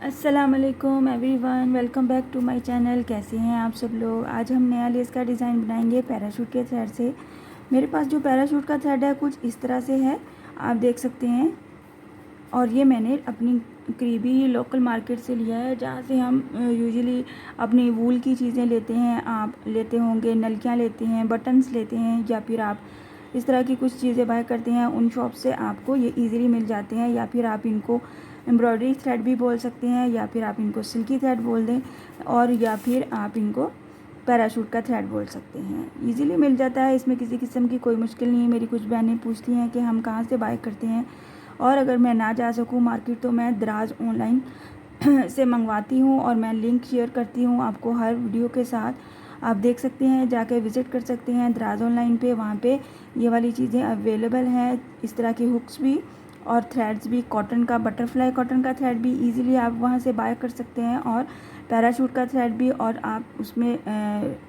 अस्सलाम वालेकुम everyone, welcome back to my channel. कैसे हैं आप सब लोग। आज हम नया लेस का डिज़ाइन बनाएंगे पैराशूट के थ्रेड से। मेरे पास जो पैराशूट का थ्रेड है कुछ इस तरह से है, आप देख सकते हैं। और ये मैंने अपनी करीबी लोकल मार्केट से लिया है, जहाँ से हम यूजुअली अपनी वूल की चीज़ें लेते हैं। आप लेते होंगे, नलकियाँ लेते हैं, बटन्स लेते हैं, या फिर आप इस तरह की कुछ चीज़ें बाय करते हैं। उन शॉप से आपको ये इजीली मिल जाते हैं, या फिर आप इनको एम्ब्रॉयडरी थ्रेड भी बोल सकते हैं, या फिर आप इनको सिल्की थ्रेड बोल दें, और या फिर आप इनको पैराशूट का थ्रेड बोल सकते हैं। इजीली मिल जाता है, इसमें किसी किस्म की कोई मुश्किल नहीं है। मेरी कुछ बहनें पूछती हैं कि हम कहाँ से बाय करते हैं, और अगर मैं ना जा सकूँ मार्केट तो मैं दराज ऑनलाइन से मंगवाती हूँ, और मैं लिंक शेयर करती हूँ आपको हर वीडियो के साथ। आप देख सकते हैं, जाके विज़िट कर सकते हैं दराज ऑनलाइन पे। वहाँ पे ये वाली चीज़ें अवेलेबल हैं, इस तरह की हुक्स भी और थ्रेड्स भी। कॉटन का, बटरफ्लाई कॉटन का थ्रेड भी इजीली आप वहाँ से बाय कर सकते हैं, और पैराशूट का थ्रेड भी। और आप उसमें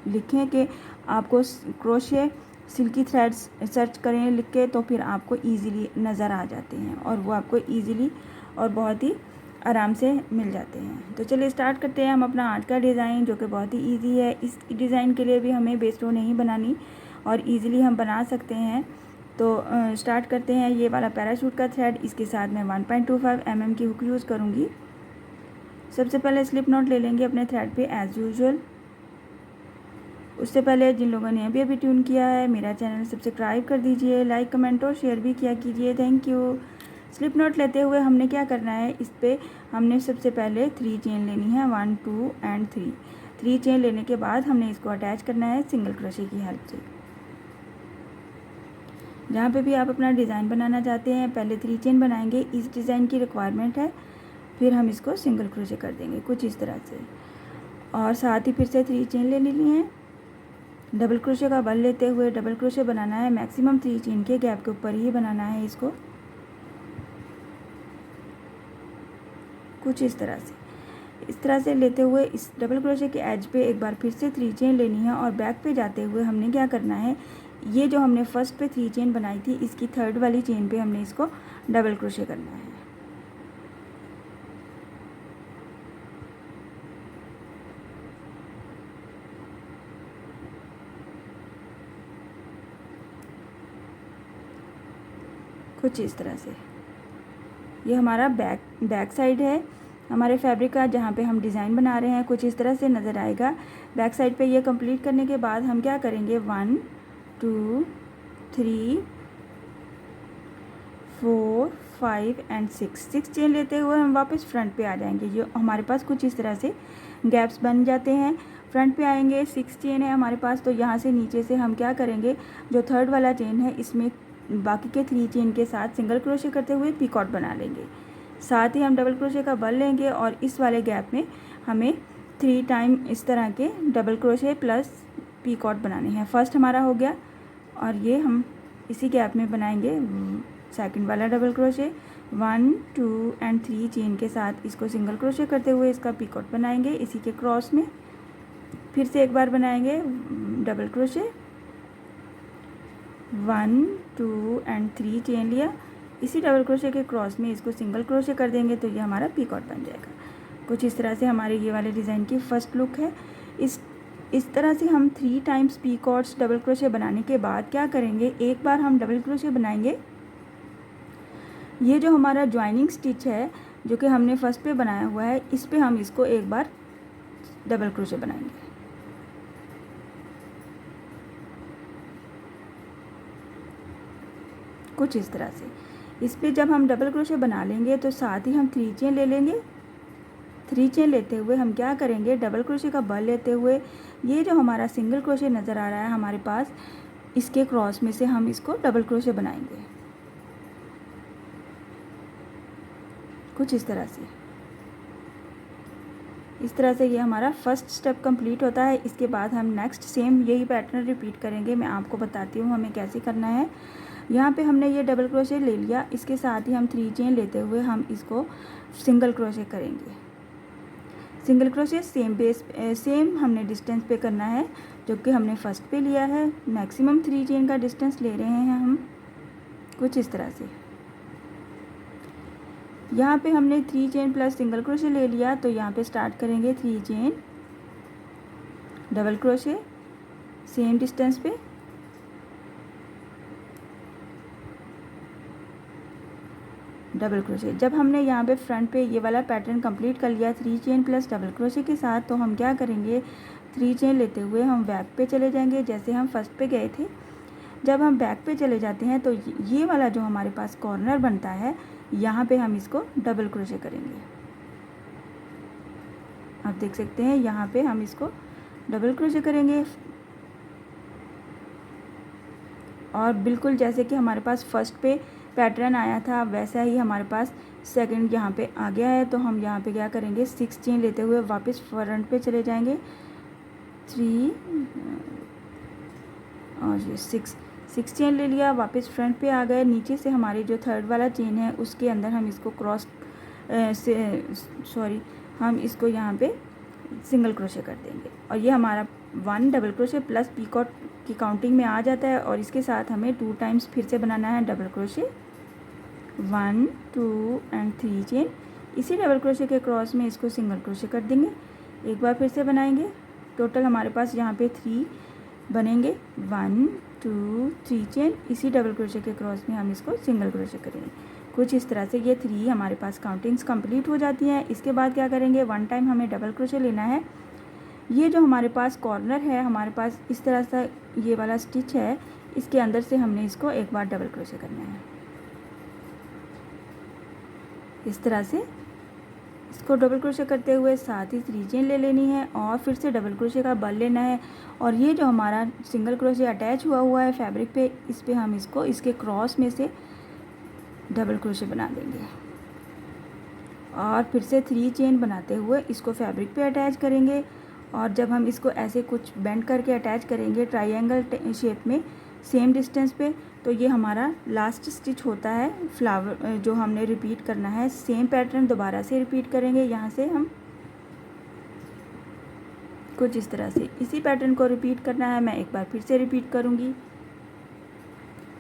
लिखें कि आपको क्रोशे सिल्की थ्रेड्स सर्च करें लिख के, तो फिर आपको इजीली नज़र आ जाते हैं, और वो आपको इजीली और बहुत ही आराम से मिल जाते हैं। तो चलिए स्टार्ट करते हैं हम अपना आज का डिज़ाइन, जो कि बहुत ही इजी है। इस डिज़ाइन के लिए भी हमें बेस रो नहीं बनानी, और इजीली हम बना सकते हैं। तो स्टार्ट करते हैं। ये वाला पैराशूट का थ्रेड, इसके साथ मैं 1.25 mm की हुक यूज़ करूँगी। सबसे पहले स्लिप नॉट ले लेंगे अपने थ्रेड पे एज़ यूजुअल। उससे पहले जिन लोगों ने अभी ट्यून किया है मेरा चैनल, सब्सक्राइब कर दीजिए, लाइक कमेंट और शेयर भी किया कीजिए, थैंक यू। स्लिप नॉट लेते हुए हमने क्या करना है, इस पर हमने सबसे पहले 3 चेन लेनी है, 1 2 एंड 3। 3 चेन लेने के बाद हमने इसको अटैच करना है सिंगल क्रोशे की हेल्प से। जहाँ पे भी आप अपना डिज़ाइन बनाना चाहते हैं, पहले 3 चेन बनाएंगे, इस डिज़ाइन की रिक्वायरमेंट है। फिर हम इसको सिंगल क्रोशे कर देंगे कुछ इस तरह से, और साथ ही फिर से 3 चेन ले लेनी है। डबल क्रोशे का बल लेते हुए डबल क्रोशे बनाना है, मैक्सिमम 3 चेन के गैप के ऊपर ही बनाना है इसको, कुछ इस तरह से लेते हुए इस डबल क्रोशे के एज पे एक बार फिर से 3 चेन लेनी है। और बैक पे जाते हुए हमने क्या करना है, ये जो हमने फर्स्ट पे 3 चेन बनाई थी, इसकी थर्ड वाली चेन पे हमने इसको डबल क्रोशे करना है। कुछ इस तरह से। ये हमारा बैक साइड है हमारे फैब्रिक का, जहाँ पे हम डिज़ाइन बना रहे हैं। कुछ इस तरह से नज़र आएगा बैक साइड पे। ये कंप्लीट करने के बाद हम क्या करेंगे, 1 2 3 4 5 एंड 6 चेन लेते हुए हम वापस फ्रंट पे आ जाएंगे। ये हमारे पास कुछ इस तरह से गैप्स बन जाते हैं। फ्रंट पे आएंगे, 6 चेन है हमारे पास, तो यहाँ से नीचे से हम क्या करेंगे, जो थर्ड वाला चेन है इसमें बाकी के 3 चेन के साथ सिंगल क्रोशे करते हुए पीकॉट बना लेंगे। साथ ही हम डबल क्रोशे का बल लेंगे, और इस वाले गैप में हमें 3 टाइम इस तरह के डबल क्रोशे प्लस पीकॉट बनाने हैं। फर्स्ट हमारा हो गया, और ये हम इसी गैप में बनाएंगे सेकंड वाला डबल क्रोशे। 1 2 एंड 3 चेन के साथ इसको सिंगल क्रोशे करते हुए इसका पीकॉट बनाएंगे इसी के क्रॉस में। फिर से एक बार बनाएंगे डबल क्रोशे, 1 2 एंड 3 चेन लिया, इसी डबल क्रोशे के क्रॉस में इसको सिंगल क्रोशे कर देंगे, तो ये हमारा पीकॉट बन जाएगा। कुछ इस तरह से हमारे ये वाले डिज़ाइन की फ़र्स्ट लुक है। इस तरह से हम 3 टाइम्स पीकॉट्स डबल क्रोशे बनाने के बाद क्या करेंगे, एक बार हम डबल क्रोशे बनाएंगे। ये जो हमारा ज्वाइनिंग स्टिच है, जो कि हमने फर्स्ट पे बनाया हुआ है, इस पे हम इसको एक बार डबल क्रोशे बनाएंगे। कुछ इस तरह से इस पे जब हम डबल क्रोशे बना लेंगे, तो साथ ही हम 3 चेन ले लेंगे। 3 चेन लेते हुए हम क्या करेंगे, डबल क्रोशे का बल लेते हुए ये जो हमारा सिंगल क्रोशे नज़र आ रहा है हमारे पास, इसके क्रॉस में से हम इसको डबल क्रोशे बनाएंगे कुछ इस तरह से। इस तरह से ये हमारा फर्स्ट स्टेप कंप्लीट होता है। इसके बाद हम नेक्स्ट सेम यही पैटर्न रिपीट करेंगे। मैं आपको बताती हूँ हमें कैसे करना है। यहाँ पे हमने ये डबल क्रोशे ले लिया, इसके साथ ही हम 3 चेन लेते हुए हम इसको सिंगल क्रोशे करेंगे। सिंगल क्रोशे सेम हमने डिस्टेंस पे करना है जो कि हमने फर्स्ट पे लिया है। मैक्सिमम 3 चेन का डिस्टेंस ले रहे हैं हम, कुछ इस तरह से। यहाँ पे हमने 3 चेन प्लस सिंगल क्रोशे ले लिया, तो यहाँ पे स्टार्ट करेंगे 3 chain double crochet same distance पे, डबल क्रोशे। जब हमने यहाँ पे फ्रंट पे ये वाला पैटर्न कंप्लीट कर लिया 3 चेन प्लस डबल क्रोशे के साथ, तो हम क्या करेंगे 3 चेन लेते हुए हम बैक पे चले जाएंगे जैसे हम फर्स्ट पे गए थे। जब हम बैक पे चले जाते हैं तो ये वाला जो हमारे पास कॉर्नर बनता है, यहाँ पे हम इसको डबल क्रोशे करेंगे। आप देख सकते हैं यहाँ पे हम इसको डबल क्रोशे करेंगे, और बिल्कुल जैसे कि हमारे पास फर्स्ट पे पैटर्न आया था वैसा ही हमारे पास सेकंड यहाँ पे आ गया है। तो हम यहाँ पे क्या करेंगे 6 चेन लेते हुए वापस फ्रंट पे चले जाएंगे, 3 और ये 6 चेन ले लिया, वापस फ्रंट पे आ गए। नीचे से हमारी जो थर्ड वाला चेन है उसके अंदर हम इसको हम इसको यहाँ पे सिंगल क्रोशे कर देंगे, और ये हमारा 1 डबल क्रोशे प्लस पीकॉट की काउंटिंग में आ जाता है। और इसके साथ हमें 2 टाइम्स फिर से बनाना है डबल क्रोशे, 1 2 एंड 3 चेन। इसी डबल क्रोशे के क्रॉस में इसको सिंगल क्रोशे कर देंगे, एक बार फिर से बनाएंगे। टोटल हमारे पास यहाँ पे 3 बनेंगे, 1 2 3 चेन। इसी डबल क्रोशे के क्रॉस में हम इसको सिंगल क्रोशे करेंगे। कुछ इस तरह से ये 3 हमारे पास काउंटिंग्स कंप्लीट हो जाती हैं। इसके बाद क्या करेंगे 1 टाइम हमें डबल क्रोशे लेना है। ये जो हमारे पास कॉर्नर है, हमारे पास इस तरह से ये वाला स्टिच है, इसके अंदर से हमने इसको एक बार डबल क्रोशे करना है। इस तरह से इसको डबल क्रोशे करते हुए साथ ही 3 चेन ले लेनी है और फिर से डबल क्रोशे का बल लेना है। और ये जो हमारा सिंगल क्रोशे अटैच हुआ है फैब्रिक पे, इस पे हम इसको इसके क्रॉस में से डबल क्रोशे बना देंगे, और फिर से 3 चेन बनाते हुए इसको फैब्रिक पे अटैच करेंगे। और जब हम इसको ऐसे कुछ बेंड करके अटैच करेंगे ट्रायंगल शेप में सेम डिस्टेंस पे, तो ये हमारा लास्ट स्टिच होता है फ्लावर जो हमने रिपीट करना है। सेम पैटर्न दोबारा से रिपीट करेंगे, यहाँ से हम कुछ इस तरह से इसी पैटर्न को रिपीट करना है। मैं एक बार फिर से रिपीट करूँगी।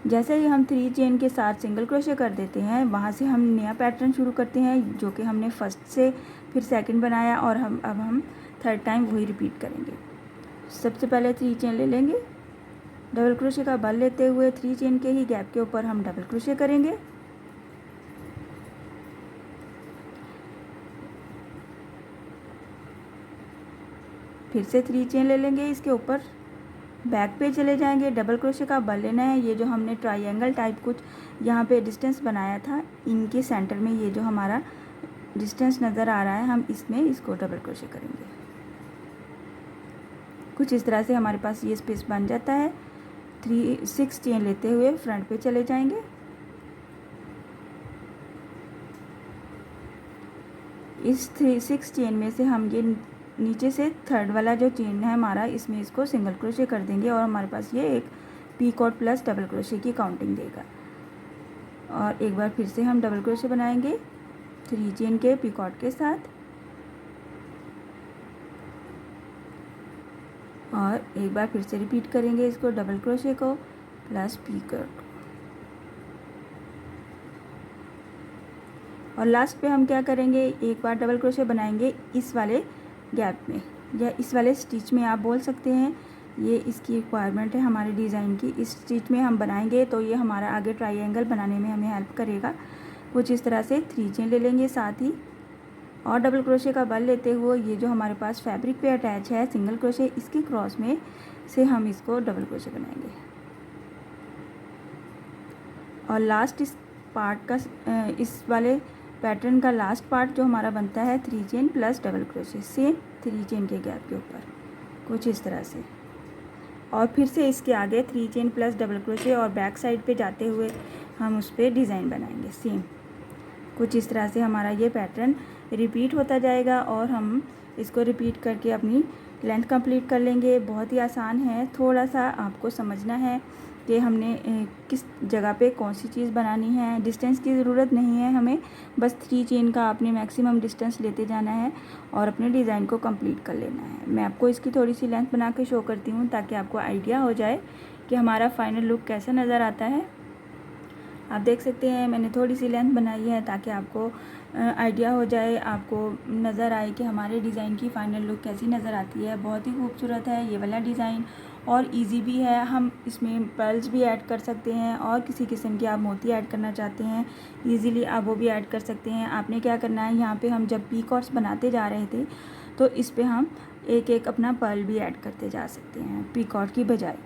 जैसे ही हम 3 चेन के साथ सिंगल क्रोशे कर देते हैं, वहाँ से हम नया पैटर्न शुरू करते हैं जो कि हमने फर्स्ट से फिर सेकंड बनाया, और अब हम थर्ड टाइम वही रिपीट करेंगे। सबसे पहले 3 चेन ले लेंगे, डबल क्रोशे का बल लेते हुए 3 चेन के ही गैप के ऊपर हम डबल क्रोशे करेंगे। फिर से 3 चेन ले लेंगे, इसके ऊपर बैक पे चले जाएंगे, डबल क्रोशे का बल लेना है। ये जो हमने ट्रायंगल टाइप कुछ यहाँ पे डिस्टेंस बनाया था, इनके सेंटर में ये जो हमारा डिस्टेंस नज़र आ रहा है, हम इसमें इसको डबल क्रोशे करेंगे। कुछ इस तरह से हमारे पास ये स्पेस बन जाता है। 6 चेन लेते हुए फ्रंट पे चले जाएंगे, इस 6 चेन में से हम ये नीचे से थर्ड वाला जो चेन है हमारा, इसमें इसको सिंगल क्रोशे कर देंगे, और हमारे पास ये एक पीकॉट प्लस डबल क्रोशे की काउंटिंग देगा। और एक बार फिर से हम डबल क्रोशे बनाएंगे 3 चेन के पीकॉट के साथ, और एक बार फिर से रिपीट करेंगे इसको डबल क्रोशे को प्लस पीकॉट। और लास्ट पे हम क्या करेंगे, एक बार डबल क्रोशे बनाएंगे इस वाले गैप में या इस वाले स्टिच में, आप बोल सकते हैं। ये इसकी रिक्वायरमेंट है हमारे डिज़ाइन की। इस स्टिच में हम बनाएंगे तो ये हमारा आगे ट्रायंगल बनाने में हमें हेल्प करेगा। कुछ इस तरह से 3 चेन ले लेंगे साथ ही, और डबल क्रोशे का बल लेते हुए ये जो हमारे पास फैब्रिक पे अटैच है सिंगल क्रोशे, इसके क्रॉस में से हम इसको डबल क्रोशे बनाएंगे। और लास्ट इस पार्ट का इस वाले पैटर्न का लास्ट पार्ट जो हमारा बनता है 3 chain plus double crochet, same 3 chain के गैप के ऊपर कुछ इस तरह से। और फिर से इसके आगे 3 चेन प्लस डबल क्रोशे, और बैक साइड पे जाते हुए हम उस पर डिज़ाइन बनाएंगे सेम। कुछ इस तरह से हमारा ये पैटर्न रिपीट होता जाएगा, और हम इसको रिपीट करके अपनी लेंथ कंप्लीट कर लेंगे। बहुत ही आसान है, थोड़ा सा आपको समझना है कि हमने किस जगह पे कौन सी चीज़ बनानी है। डिस्टेंस की ज़रूरत नहीं है हमें, बस 3 चेन का अपने मैक्सिमम डिस्टेंस लेते जाना है और अपने डिज़ाइन को कंप्लीट कर लेना है। मैं आपको इसकी थोड़ी सी लेंथ बना के शो करती हूँ ताकि आपको आइडिया हो जाए कि हमारा फाइनल लुक कैसा नज़र आता है। आप देख सकते हैं मैंने थोड़ी सी लेंथ बनाई है ताकि आपको आइडिया हो जाए, आपको नज़र आए कि हमारे डिज़ाइन की फ़ाइनल लुक कैसी नज़र आती है। बहुत ही खूबसूरत है ये वाला डिज़ाइन और इजी भी है। हम इसमें पर्ल्स भी ऐड कर सकते हैं और किसी किस्म के आप मोती ऐड करना चाहते हैं इजीली आप वो भी ऐड कर सकते हैं। आपने क्या करना है, यहाँ पे हम जब पीकॉक्स बनाते जा रहे थे तो इस पे हम एक एक अपना पर्ल भी ऐड करते जा सकते हैं पीकॉक की बजाय।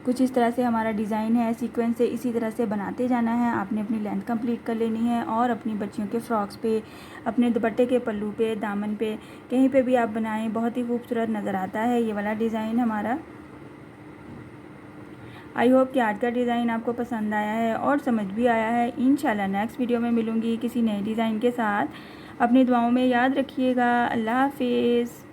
कुछ इस तरह से हमारा डिज़ाइन है, सीक्वेंस से इसी तरह से बनाते जाना है। आपने अपनी लेंथ कंप्लीट कर लेनी है और अपनी बच्चियों के फ्रॉक्स पे, अपने दुपट्टे के पल्लू पे, दामन पे, कहीं पे भी आप बनाएं, बहुत ही खूबसूरत नज़र आता है ये वाला डिज़ाइन हमारा। आई होप कि आज का डिज़ाइन आपको पसंद आया है और समझ भी आया है। इंशाल्लाह नेक्स्ट वीडियो में मिलूँगी किसी नए डिज़ाइन के साथ। अपनी दुआओं में याद रखिएगा। अल्लाह हाफिज़।